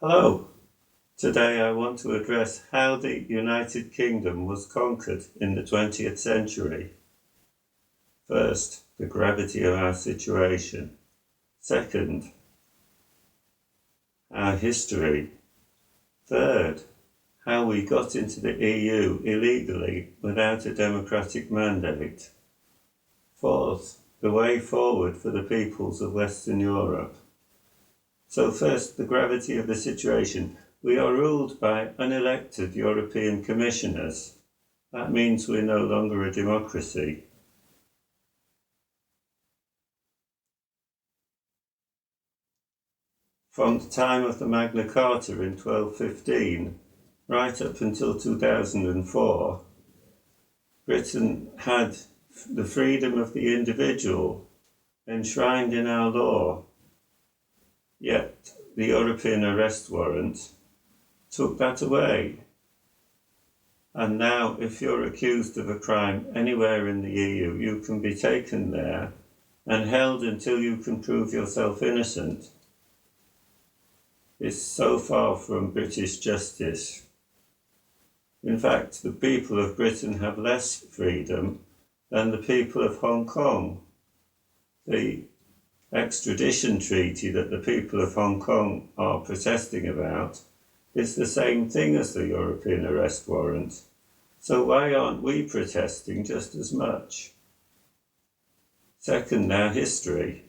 Hello. Today I want to address how the United Kingdom was conquered in the 20th century. First, the gravity of our situation. Second, our history. Third, how we got into the EU illegally without a democratic mandate. Fourth, the way forward for the peoples of Western Europe. So first, the gravity of the situation. We are ruled by unelected European commissioners. That means we're no longer a democracy. From the time of the Magna Carta in 1215, right up until 2004, Britain had the freedom of the individual enshrined in our law. Yet the European arrest warrant took that away. And now, if you're accused of a crime anywhere in the EU, you can be taken there and held until you can prove yourself innocent. It's so far from British justice. In fact, the people of Britain have less freedom than the people of Hong Kong. The extradition treaty that the people of Hong Kong are protesting about is the same thing as the European arrest warrant. So why aren't we protesting just as much? Second, our history.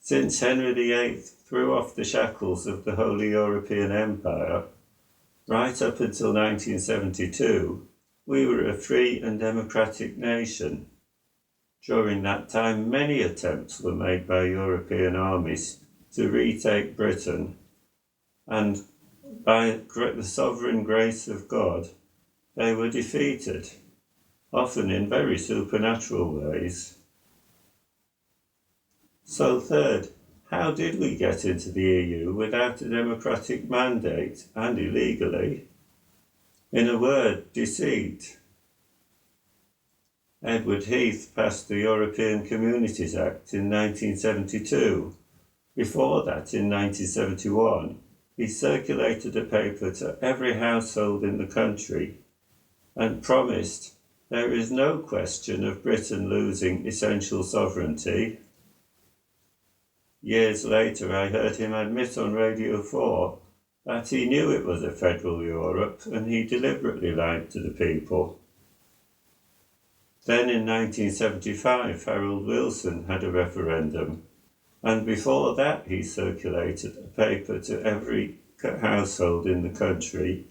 Since Henry VIII threw off the shackles of the Holy European Empire, right up until 1972, we were a free and democratic nation. During that time, many attempts were made by European armies to retake Britain, and by the sovereign grace of God, they were defeated, often in very supernatural ways. So third, how did we get into the EU without a democratic mandate and illegally? In a word, deceit. Edward Heath passed the European Communities Act in 1972. Before that, in 1971, he circulated a paper to every household in the country and promised there is no question of Britain losing essential sovereignty. Years later, I heard him admit on Radio 4 that he knew it was a federal Europe and he deliberately lied to the people. Then in 1975, Harold Wilson had a referendum, and before that he circulated a paper to every household in the country,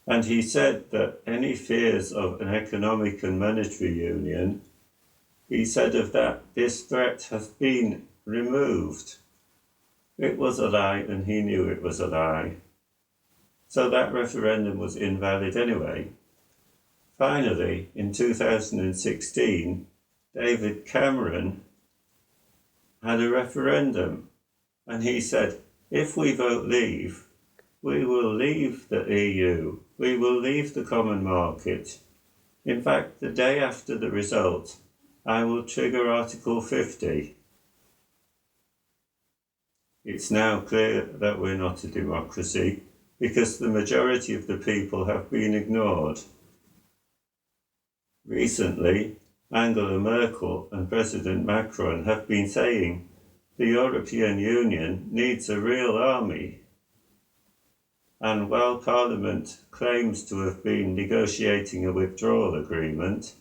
and he said that any fears of an economic and monetary union, he said of that, this threat has been removed. It was a lie, and he knew it was a lie. So that referendum was invalid anyway. Finally, in 2016, David Cameron had a referendum, and he said, if we vote leave, we will leave the EU, we will leave the common market. In fact, the day after the result, I will trigger Article 50. It's now clear that we're not a democracy because the majority of the people have been ignored. Recently, Angela Merkel and President Macron have been saying the European Union needs a real army. And while Parliament claims to have been negotiating a withdrawal agreement,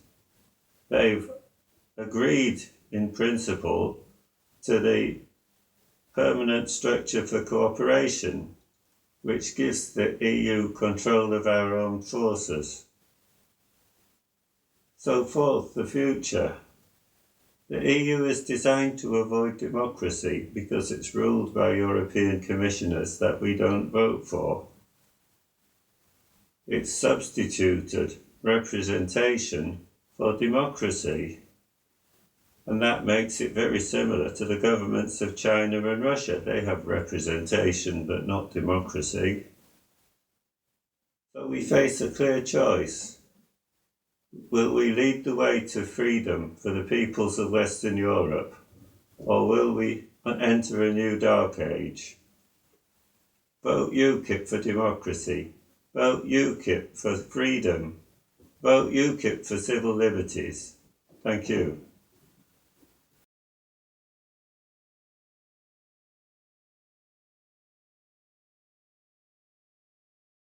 they've agreed in principle to the permanent structure for cooperation, which gives the EU control of our armed forces. So fourth, the future. The EU is designed to avoid democracy because it's ruled by European commissioners that we don't vote for. It's substituted representation for democracy. And that makes it very similar to the governments of China and Russia. They have representation but not democracy. So we face a clear choice. Will we lead the way to freedom for the peoples of Western Europe, or will we enter a new dark age? Vote UKIP for democracy. Vote UKIP for freedom. Vote UKIP for civil liberties. Thank you.